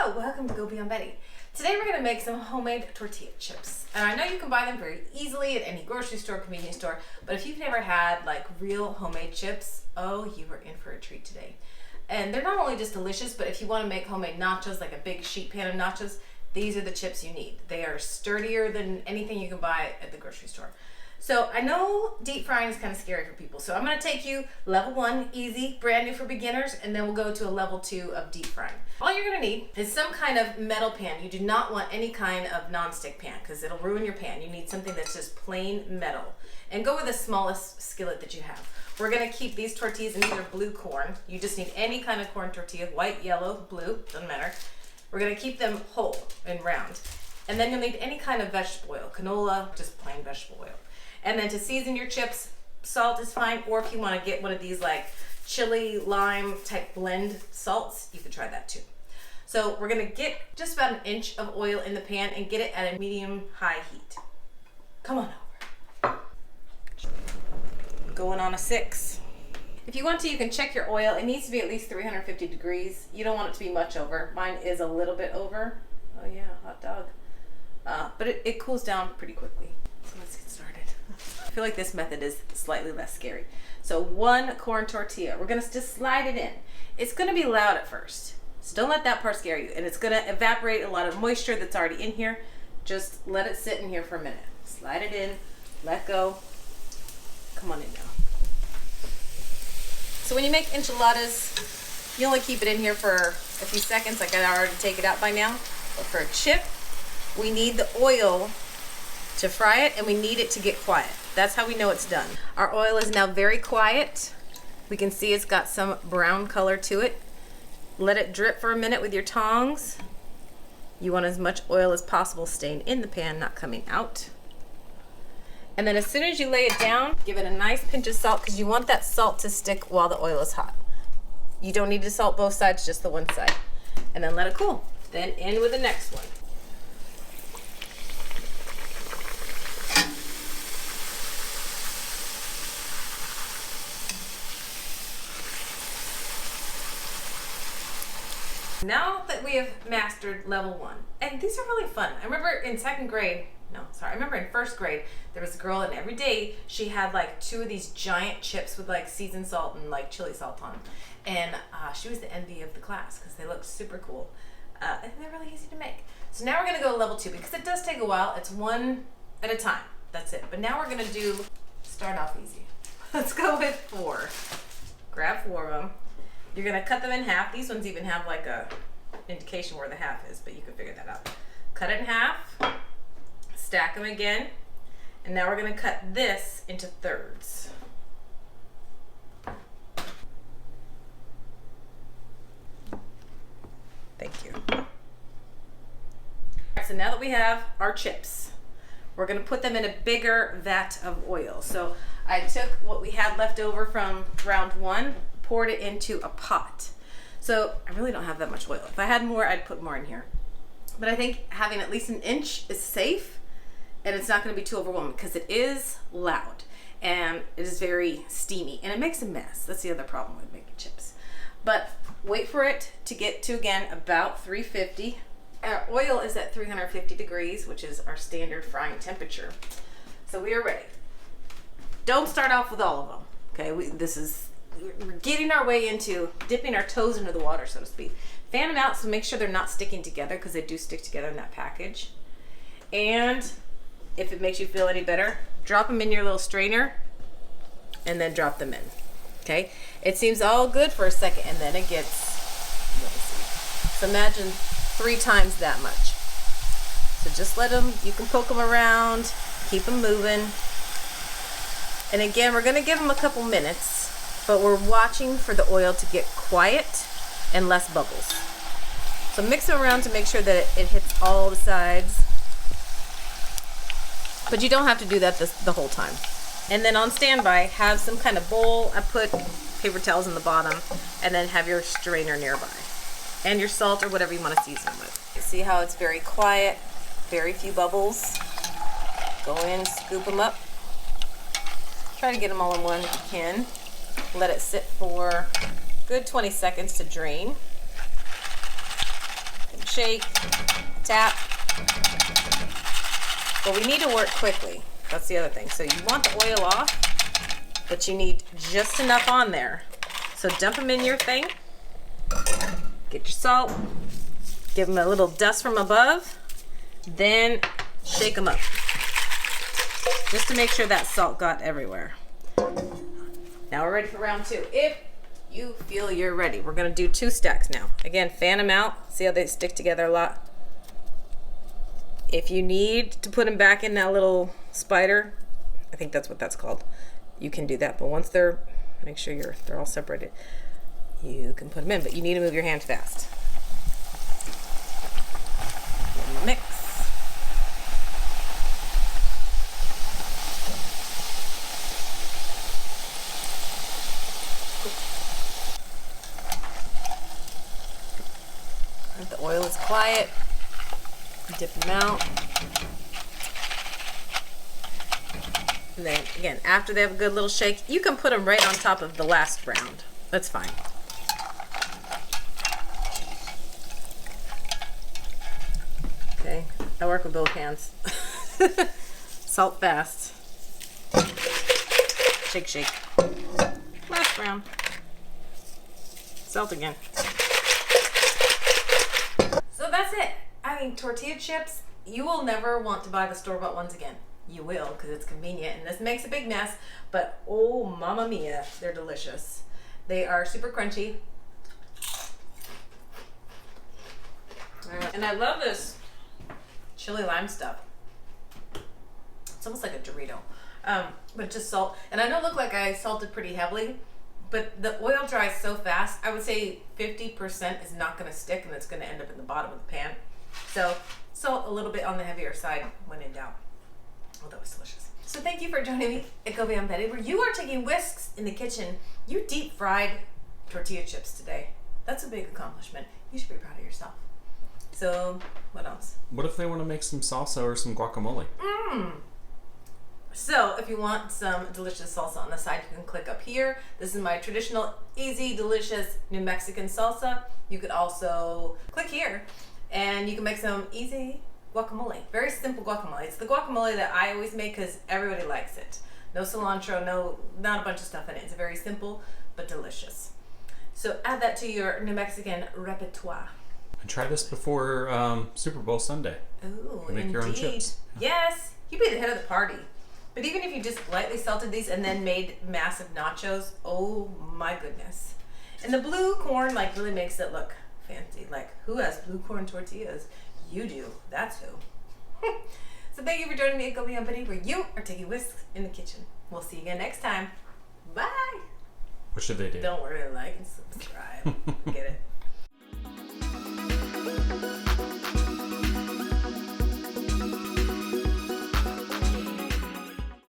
Hello, welcome to Go Beyond Betty. Today we're going to make some homemade tortilla chips. And I know you can buy them very easily at any grocery store, convenience store, but if you've never had like real homemade chips, oh, you are in for a treat today. And they're not only just delicious, but if you want to make homemade nachos, like a big sheet pan of nachos, these are the chips you need. They are sturdier than anything you can buy at the grocery store. So I know deep frying is kind of scary for people. So I'm going to take you level 1, easy, brand new for beginners, and then we'll go to a level 2 of deep frying. All you're going to need is some kind of metal pan. You do not want any kind of non-stick pan because it'll ruin your pan. You need something that's just plain metal. And go with the smallest skillet that you have. We're going to keep these tortillas in either blue corn. You just need any kind of corn tortilla, white, yellow, blue, doesn't matter. We're going to keep them whole and round. And then you'll need any kind of vegetable oil, canola, just plain vegetable oil. And then to season your chips, salt is fine, or if you want to get one of these like chili, lime type blend salts, you can try that too. So we're going to get just about 1 inch of oil in the pan and get it at a medium-high heat. Come on over. Going on a 6. If you want to, you can check your oil. It needs to be at least 350 degrees. You don't want it to be much over. Mine is a little bit over. Oh yeah, hot dog. But it cools down pretty quickly. So let's get started. I feel like this method is slightly less scary. So 1 corn tortilla, we're gonna just slide it in. It's gonna be loud at first, so don't let that part scare you. And it's gonna evaporate a lot of moisture that's already in here. Just let it sit in here for a minute. Slide it in, let go. Come on in now. So when you make enchiladas, you only keep it in here for a few seconds. Like I already take it out by now. But for a chip, we need the oil to fry it, and we need it to get quiet. That's how we know it's done. Our oil is now very quiet. We can see it's got some brown color to it. Let it drip for a minute with your tongs. You want as much oil as possible staying in the pan, not coming out. And then as soon as you lay it down, give it a nice pinch of salt because you want that salt to stick while the oil is hot. You don't need to salt both sides, just the one side. And then let it cool. Then in with the next one. Now that we have mastered level 1, and these are really fun. I remember in I remember in 1st grade, there was a girl, and every day she had like 2 of these giant chips with like seasoned salt and like chili salt on them. And she was the envy of the class because they looked super cool. And they're really easy to make. So now we're gonna go level 2 because it does take a while. It's 1 at a time, that's it. But now we're gonna start off easy. Let's go with 4. Grab 4 of them. You're gonna cut them in half. These ones even have like a indication where the half is, but you can figure that out. Cut it in half, stack them again, and now we're gonna cut this into thirds. Thank you. All right, so now that we have our chips, we're gonna put them in a bigger vat of oil. So I took what we had left over from round 1, poured it into a pot. So I really don't have that much oil. If I had more, I'd put more in here. But I think having at least 1 inch is safe, and it's not gonna be too overwhelming because it is loud and it is very steamy and it makes a mess. That's the other problem with making chips. But wait for it to get to, again, about 350. Our oil is at 350 degrees, which is our standard frying temperature. So we are ready. Don't start off with all of them, okay? We're getting our way into dipping our toes into the water, so to speak. Fan them out, so make sure they're not sticking together because they do stick together in that package. And if it makes you feel any better, drop them in your little strainer and then drop them in, okay? It seems all good for a second, and then it gets, let me see. So imagine 3 times that much. So just let them, you can poke them around, keep them moving. And again, we're gonna give them a couple minutes, but we're watching for the oil to get quiet and less bubbles. So mix them around to make sure that it hits all the sides. But you don't have to do that the whole time. And then on standby, have some kind of bowl. I put paper towels in the bottom, and then have your strainer nearby. And your salt or whatever you want to season with. You see how it's very quiet, very few bubbles. Go in, scoop them up. Try to get them all in one if you can. Let it sit for a good 20 seconds to drain. shake, tap. But we need to work quickly. That's the other thing. So you want the oil off, but you need just enough on there. So dump them in your thing. Get your salt. Give them a little dust from above. Then shake them up. Just to make sure that salt got everywhere. Now we're ready for round 2. If you feel you're ready, we're gonna do 2 stacks now. Again, fan them out. See how they stick together a lot? If you need to put them back in that little spider, I think that's what that's called, you can do that. But once they're, make sure they're all separated, you can put them in, but you need to move your hand fast. Mix. If the oil is quiet, dip them out. And then again, after they have a good little shake, you can put them right on top of the last round. That's fine. Okay, I work with both hands. Salt fast. Shake, shake. Last round. Salt again. So that's it. I mean, tortilla chips, you will never want to buy the store-bought ones again. You will, because it's convenient, and this makes a big mess, but oh, mamma mia, they're delicious. They are super crunchy. And I love this chili lime stuff. It's almost like a Dorito, but just salt. And I know it looked like I salted pretty heavily, but the oil dries so fast, I would say 50% is not gonna stick and it's gonna end up in the bottom of the pan. So salt a little bit on the heavier side when in doubt. Oh, that was delicious. So thank you for joining me at Go Beyond Betty, where you are taking whisks in the kitchen. You deep fried tortilla chips today. That's a big accomplishment. You should be proud of yourself. So what else? What if they want to make some salsa or some guacamole? So if you want some delicious salsa on the side, you can click up here. This is my traditional, easy, delicious New Mexican salsa. You could also click here and you can make some easy guacamole. Very simple guacamole. It's the guacamole that I always make because everybody likes it. No cilantro, not a bunch of stuff in it. It's very simple but delicious. So add that to your New Mexican repertoire. And try this before Super Bowl Sunday. Ooh, make your own chips. Yes, you'd be the head of the party. But even if you just lightly salted these and then made massive nachos, oh my goodness. And the blue corn like really makes it look fancy. Like, who has blue corn tortillas? You do. That's who. So thank you for joining me at Go Beyond Betty, where you are taking whisks in the kitchen. We'll see you again next time. Bye. What should they do? Don't worry, like and subscribe. Get it.